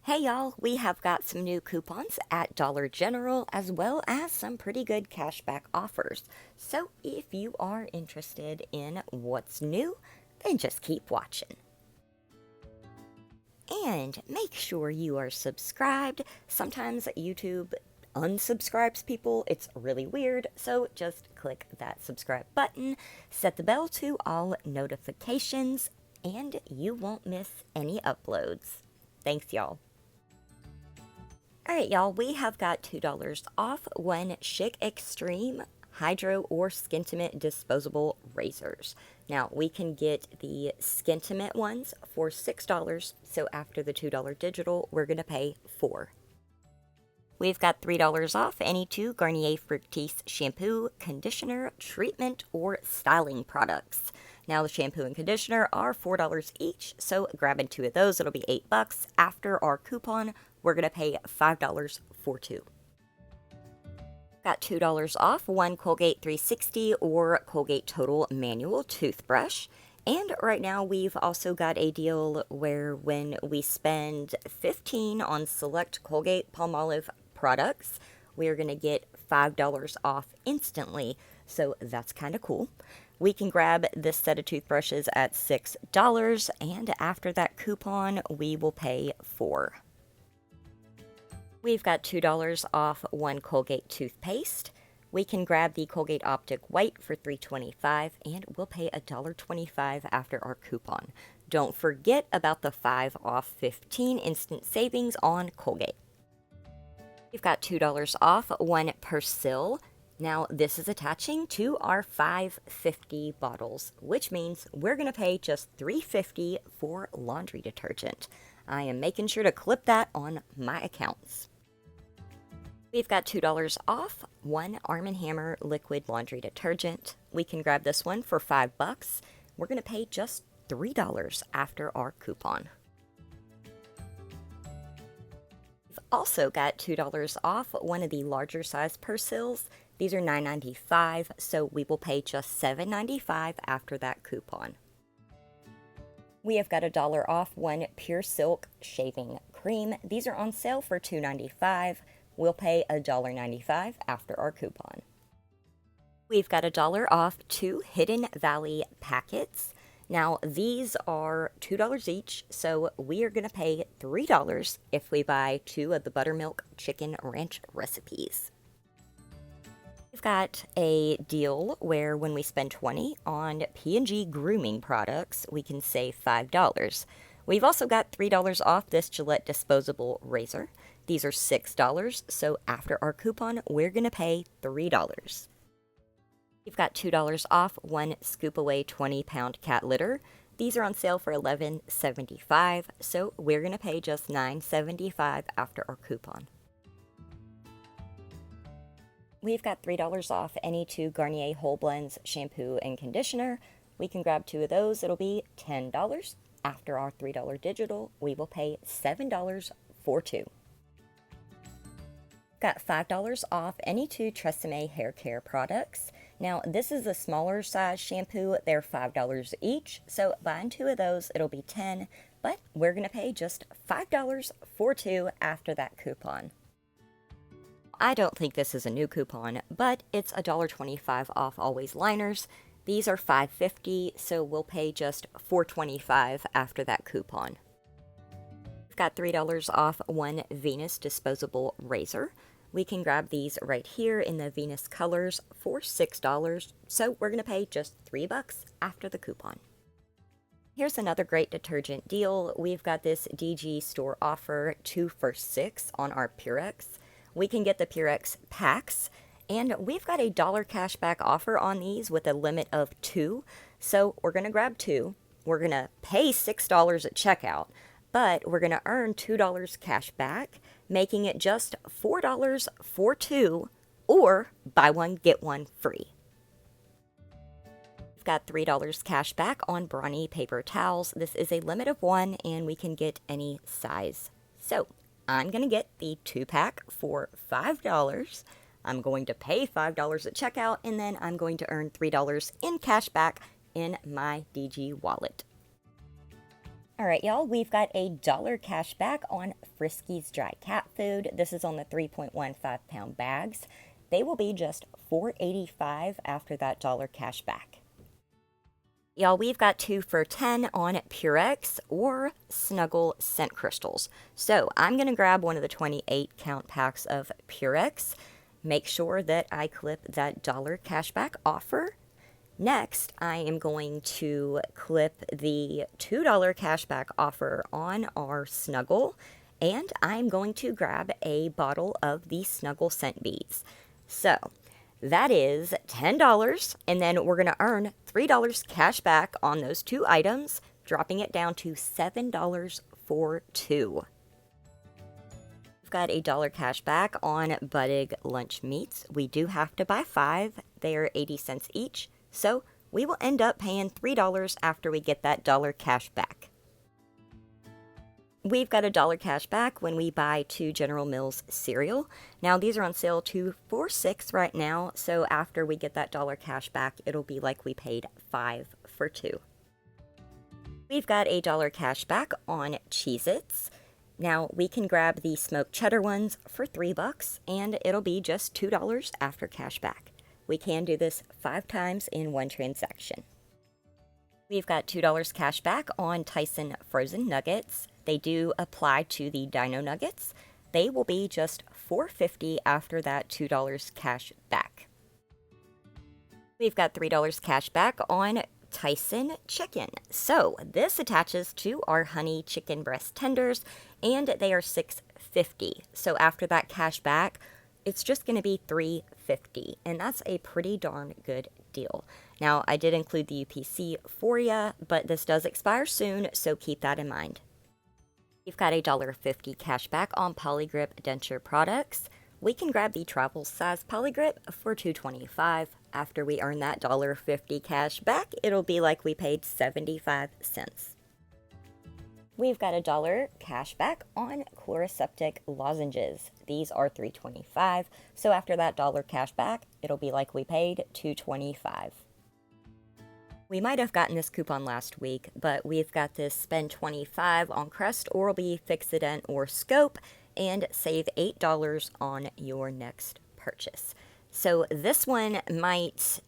Hey y'all, we have got some new coupons at Dollar General as well as some pretty good cashback offers. So if you are interested in what's new, then just keep watching. And make sure you are subscribed. Sometimes YouTube unsubscribes people. It's really weird. So just click that subscribe button, set the bell to all notifications, and you won't miss any uploads. Thanks, y'all. Alright, y'all, we have got $2 off one Chic Extreme Hydro or Skintimate disposable razors. Now, we can get the Skintimate ones for $6, so after the $2 digital, we're going to pay $4. We've got $3 off any two Garnier Fructis shampoo, conditioner, treatment, or styling products. Now, the shampoo and conditioner are $4 each, so grabbing two of those, it'll be $8. After our coupon, we're going to pay $5 for two. Got $2 off one Colgate 360 or Colgate Total manual toothbrush. And right now we've also got a deal where when we spend $15 on select Colgate Palmolive products, we're going to get $5 off instantly. So that's kind of cool. We can grab this set of toothbrushes at $6, and after that coupon, we will pay $4. We've got $2 off one Colgate toothpaste. We can grab the Colgate Optic White for $3.25, and we'll pay $1.25 after our coupon. Don't forget about the 5 off 15 instant savings on Colgate. We've got $2 off one Persil. Now, this is attaching to our $5.50 bottles, which means we're going to pay just $3.50 for laundry detergent. I am making sure to clip that on my accounts. We've got $2 off one Arm & Hammer liquid laundry detergent. We can grab this one for $5. We're going to pay just $3 after our coupon. We've also got $2 off one of the larger size Persils. These are $9.95, so we will pay just $7.95 after that coupon. We have got $1 off one Pure Silk shaving cream. These are on sale for $2.95. We'll pay $1.95 after our coupon. We've got $1 off two Hidden Valley packets. Now, these are $2 each, so we are going to pay $3 if we buy two of the buttermilk chicken ranch recipes. We've got a deal where when we spend $20 on P&G grooming products, we can save $5. We've also got $3 off this Gillette disposable razor. These are $6, so after our coupon, we're going to pay $3. We've got $2 off one Scoop Away 20-pound cat litter. These are on sale for $11.75, so we're going to pay just $9.75 after our coupon. We've got $3 off any two Garnier Whole Blends shampoo and conditioner. We can grab two of those. It'll be $10. After our $3 digital, we will pay $7 for two. Got $5 off any two Tresemme hair care products. Now, this is a smaller size shampoo. They're $5 each, so buying two of those, it'll be $10, but we're going to pay just $5 for two after that coupon. I don't think this is a new coupon, but it's $1.25 off Always liners. These are $5.50, so we'll pay just $4.25 after that coupon. We've got $3 off one Venus disposable razor. We can grab these right here in the Venus colors for $6, so we're going to pay just $3 after the coupon. Here's another great detergent deal. We've got this DG store offer 2 for $6 on our Purex. We can get the Purex packs, and we've got a $1 cashback offer on these with a limit of 2. So we're going to grab 2. We're going to pay $6 at checkout, but we're going to earn $2 cash back, making it just $4 for 2, or buy one, get one free. We've got $3 cash back on Brawny paper towels. This is a limit of 1, and we can get any size. So I'm going to get the 2-pack for $5. I'm going to pay $5 at checkout, and then I'm going to earn $3 in cash back in my DG wallet. All right, y'all, we've got a dollar cash back on Friskies dry cat food. This is on the 3.15-pound bags. They will be just $4.85 after that dollar cash back. Y'all, we've got 2 for $10 on Purex or Snuggle scent crystals. So I'm going to grab one of the 28 count packs of Purex. Make sure that I clip that dollar cashback offer. Next, I am going to clip the $2 cashback offer on our Snuggle, and I'm going to grab a bottle of the Snuggle scent beads. So that is $10, and then we're going to earn $3 cash back on those 2 items, dropping it down to $7 for 2. We've got a dollar cash back on Buddig lunch meats. We do have to buy 5. They are 80 cents each. So we will end up paying $3 after we get that dollar cash back. We've got a dollar cash back when we buy 2 General Mills cereal. Now these are on sale 2 for $6 right now, so after we get that dollar cash back, it'll be like we paid 5 for 2. We've got a dollar cash back on Cheez-Its. Now we can grab the smoked cheddar ones for $3 and it'll be just $2 after cash back. We can do this 5 times in one transaction. We've got $2 cash back on Tyson frozen nuggets. They do apply to the Dino Nuggets. They will be just $4.50 after that $2 cash back. We've got $3 cash back on Tyson chicken. So this attaches to our honey chicken breast tenders and they are $6.50. So after that cash back, it's just going to be $3.50, and that's a pretty darn good deal. Now, I did include the UPC for you, but this does expire soon, so keep that in mind. You've got a $1.50 cash back on Polygrip denture products. We can grab the travel size Polygrip for $2.25. After we earn that $1.50 cash back, it'll be like we paid 75 cents. We've got a $1 cash back on Chloraseptic lozenges. These are $3.25, so after that $1 cash back, it'll be like we paid $2.25. We might have gotten this coupon last week, but we've got this spend $25 on Crest, Oral-B, Fixodent, or Scope, and save $8 on your next purchase. So this one might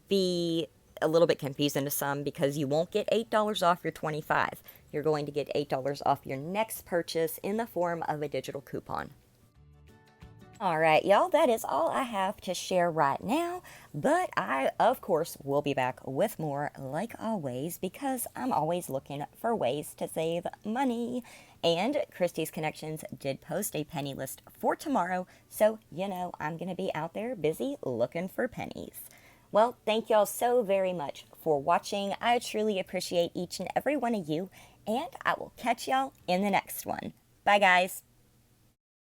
be a little bit confusing to some because you won't get $8 off your $25. You're going to get $8 off your next purchase in the form of a digital coupon. All right, y'all, that is all I have to share right now, but I, of course, will be back with more like always because I'm always looking for ways to save money. And Christie's Connections did post a penny list for tomorrow, so you know I'm going to be out there busy looking for pennies. Well, thank y'all so very much for watching. I truly appreciate each and every one of you, and I will catch y'all in the next one. Bye, guys.